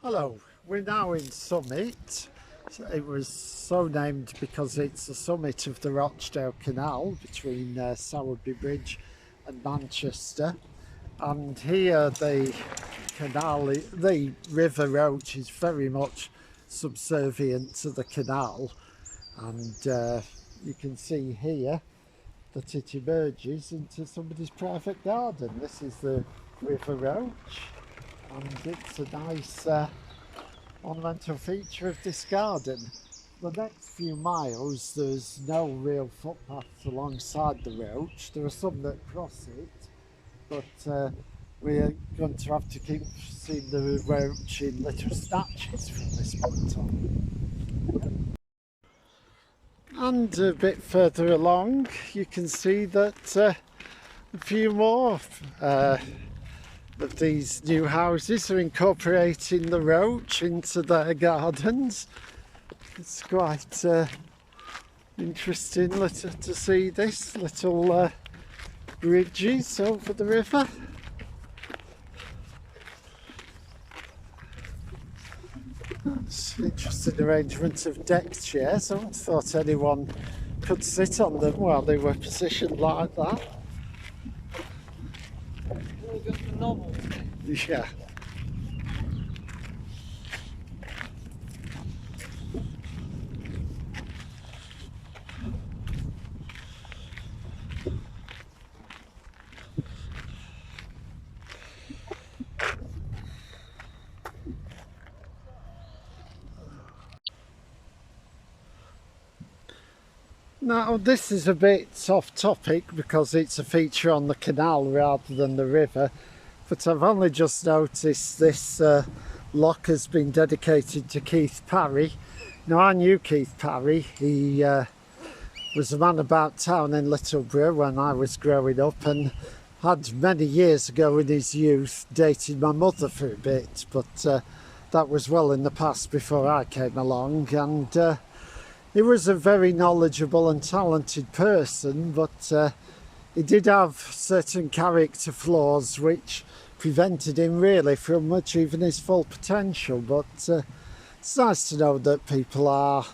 Hello, we're now in Summit. It was so named because it's the summit of the Rochdale Canal between Sowerby Bridge and Manchester. And here the canal, the River Roch is very much subservient to the canal. And you can see here that it emerges into somebody's private garden. This is the River Roch, and it's a nice ornamental feature of this garden. The next few miles there's no real footpaths alongside the Roch. There are some that cross it, but we're going to have to keep seeing the Roch in little snatches from this point on. And a bit further along you can see that a few more of these new houses are incorporating the Roch into their gardens. It's quite interesting to see this little bridges over the river. It's an interesting arrangement of deck chairs. I wouldn't thought anyone could sit on them while they were positioned like that. Yeah. Now this is a bit off topic because it's a feature on the canal rather than the river, but I've only just noticed this lock has been dedicated to Keith Parry. Now I knew Keith Parry. He was a man about town in Littleborough when I was growing up, and had many years ago in his youth dated my mother for a bit, but that was well in the past before I came along. And he was a very knowledgeable and talented person, but he did have certain character flaws which prevented him really from achieving his full potential. But it's nice to know that people are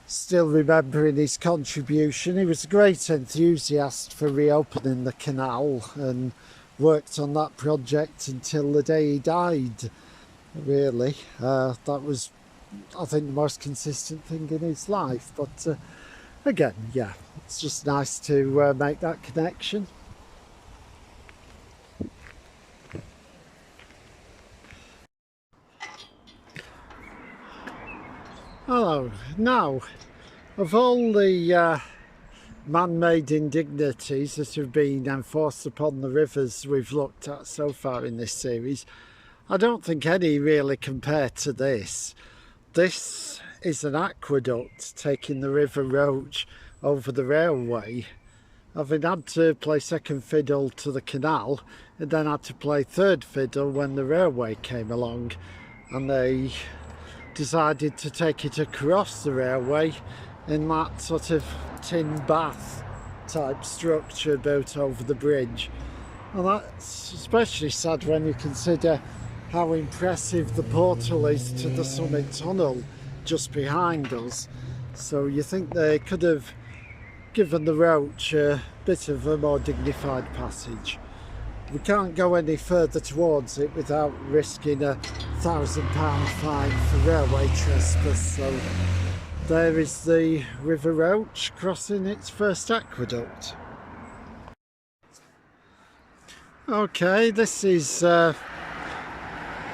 still remembering his contribution. He was a great enthusiast for reopening the canal and worked on that project until the day he died, really. That was, I think, the most consistent thing in his life. But again, yeah, it's just nice to make that connection. Hello. Now, of all the man-made indignities that have been enforced upon the rivers we've looked at so far in this series, I don't think any really compare to this. This is an aqueduct taking the River Roch over the railway. Having had to play second fiddle to the canal, and then had to play third fiddle when the railway came along, and they decided to take it across the railway in that sort of tin bath type structure built over the bridge. And that's especially sad when you consider how impressive the portal is to the Summit Tunnel just behind us. So you think they could have given the Roch a bit of a more dignified passage. We can't go any further towards it without risking a £1,000 fine for railway trespass. So there is the River Roch crossing its first aqueduct. Okay, this is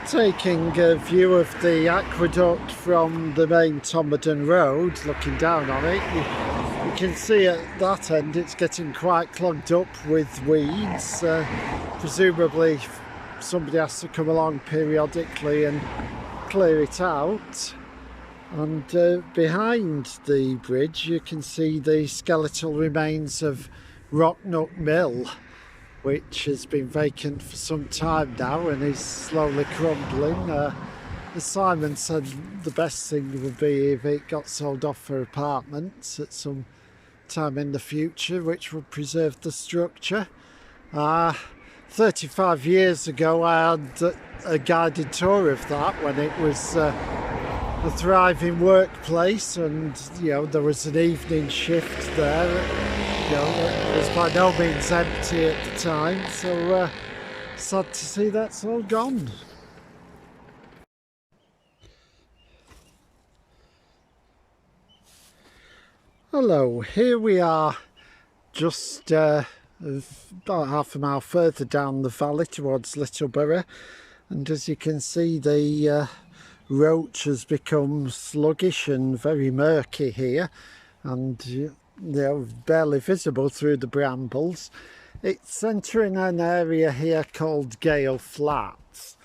taking a view of the aqueduct from the main Tomerden Road, looking down on it. You can see at that end it's getting quite clogged up with weeds. Presumably somebody has to come along periodically and clear it out. And behind the bridge you can see the skeletal remains of Roch Mill, which has been vacant for some time now and is slowly crumbling. As Simon said, the best thing would be if it got sold off for apartments at some time in the future, which would preserve the structure. 35 years ago I had a guided tour of that when it was a thriving workplace, and there was an evening shift there. It was by no means empty at the time, so sad to see that's all gone. Hello, here we are just about half a mile further down the valley towards Littleborough, and as you can see the Roch has become sluggish and very murky here, and they're barely visible through the brambles. It's entering an area here called Gale Flats,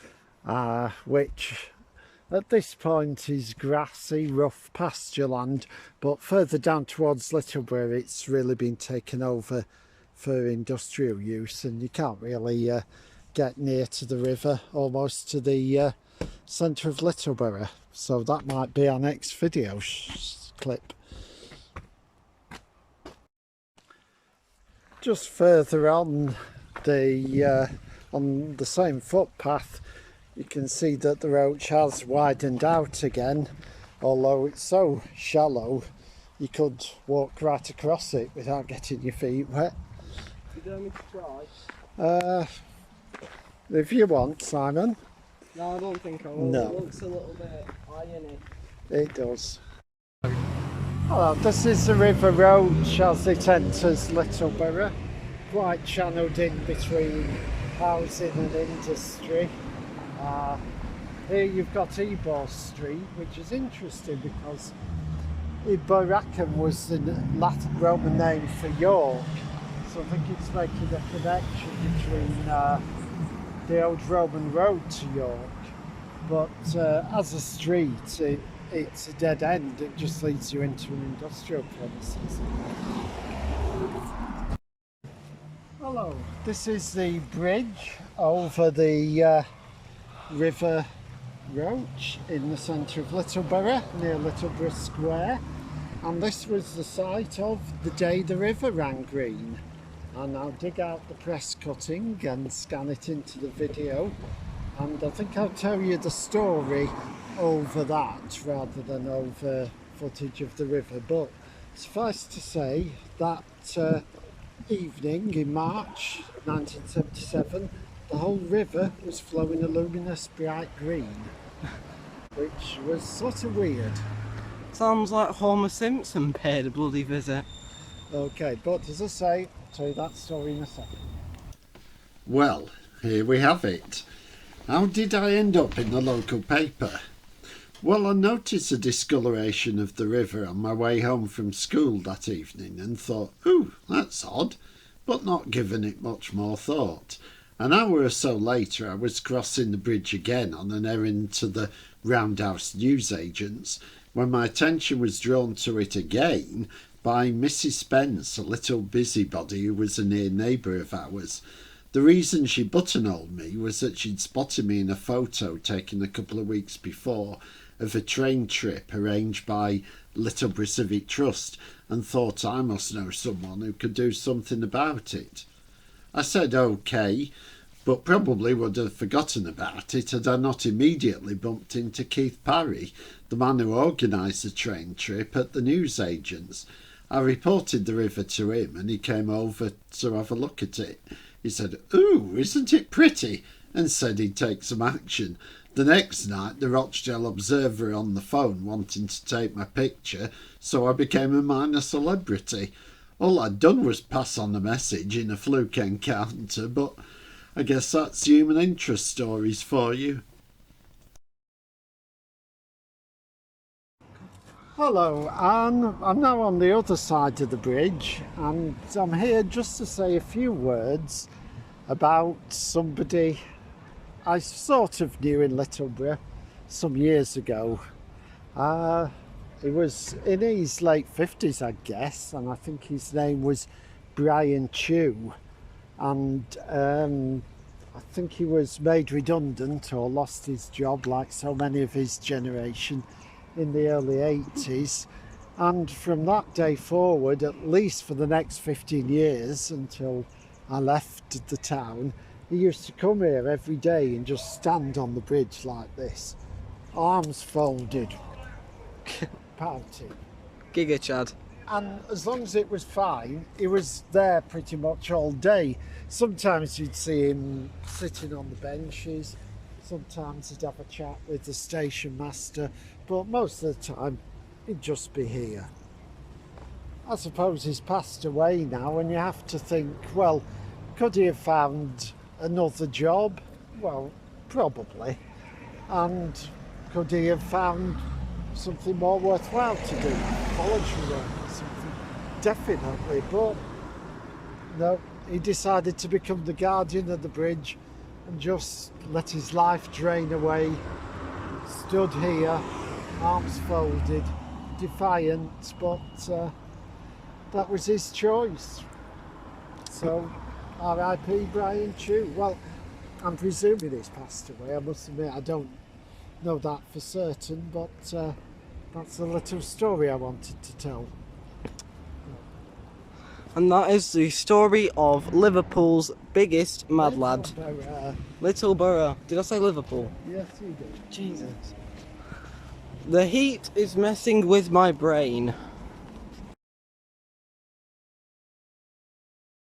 which at this point is grassy, rough pasture land, but further down towards Littleborough it's really been taken over for industrial use, and you can't really get near to the river, almost to the centre of Littleborough. So that might be our next video clip. Just further on the same footpath, you can see that the Roch has widened out again, although it's so shallow you could walk right across it without getting your feet wet. You don't want me to try? If you want, Simon. No, I don't think I will. No. It looks a little bit irony. It does. Hello, this is the River Roch as it enters Littleborough, quite channelled in between housing and industry. Here you've got Ebor Street, which is interesting because Iboracum was the Latin Roman name for York, so I think it's making a connection between the old Roman road to York, but as a street it's a dead end. It just leads you into an industrial premises. Hello, this is the bridge over the River Roch in the centre of Littleborough, near Littleborough Square, and this was the site of the day the river ran green. And I'll dig out the press cutting and scan it into the video, and I think I'll tell you the story over that rather than over footage of the river. But suffice to say that evening in March 1977, the whole river was flowing a luminous bright green, which was sort of weird. Sounds like Homer Simpson paid a bloody visit. Okay, but as I say, I'll tell you that story in a second. Well, here we have it. How did I end up in the local paper? Well, I noticed a discoloration of the river on my way home from school that evening and thought, ooh, that's odd, but not given it much more thought. An hour or so later I was crossing the bridge again on an errand to the Roundhouse newsagents when my attention was drawn to it again by Mrs. Spence, a little busybody who was a near neighbour of ours. The reason she buttonholed me was that she'd spotted me in a photo taken a couple of weeks before of a train trip arranged by Littleborough Civic Trust and thought I must know someone who could do something about it. I said okay, but probably would have forgotten about it had I not immediately bumped into Keith Parry, the man who organised the train trip at the newsagents. I reported the river to him and he came over to have a look at it. He said, "Ooh, isn't it pretty?" and said he'd take some action. The next night, the Rochdale Observer on the phone wanting to take my picture, so I became a minor celebrity. All I'd done was pass on the message in a fluke encounter, but I guess that's human interest stories for you. Hello, Anne. I'm now on the other side of the bridge, and I'm here just to say a few words about somebody I sort of knew in Littleborough some years ago. He was in his late 50s, I guess, and I think his name was Brian Chew, and I think he was made redundant or lost his job like so many of his generation in the early 80s, and from that day forward, at least for the next 15 years until I left the town, He used to come here every day and just stand on the bridge like this, arms folded, pouting. Giga Chad. And as long as it was fine, he was there pretty much all day. Sometimes you'd see him sitting on the benches, sometimes he'd have a chat with the station master, but most of the time he'd just be here. I suppose he's passed away now, and you have to think, well, could he have found another job? Well, probably. And could he have found something more worthwhile to do? Voluntary work or something? Definitely, but no, he decided to become the guardian of the bridge and just let his life drain away. Stood here, arms folded, defiant, but that was his choice. So, R.I.P. Brian Chew. Well, I'm presuming he's passed away. I must admit, I don't know that for certain, but that's a little story I wanted to tell. And that is the story of Liverpool's biggest mad lad. Littleborough. Did I say Liverpool? Yes, you did. Jesus. The heat is messing with my brain.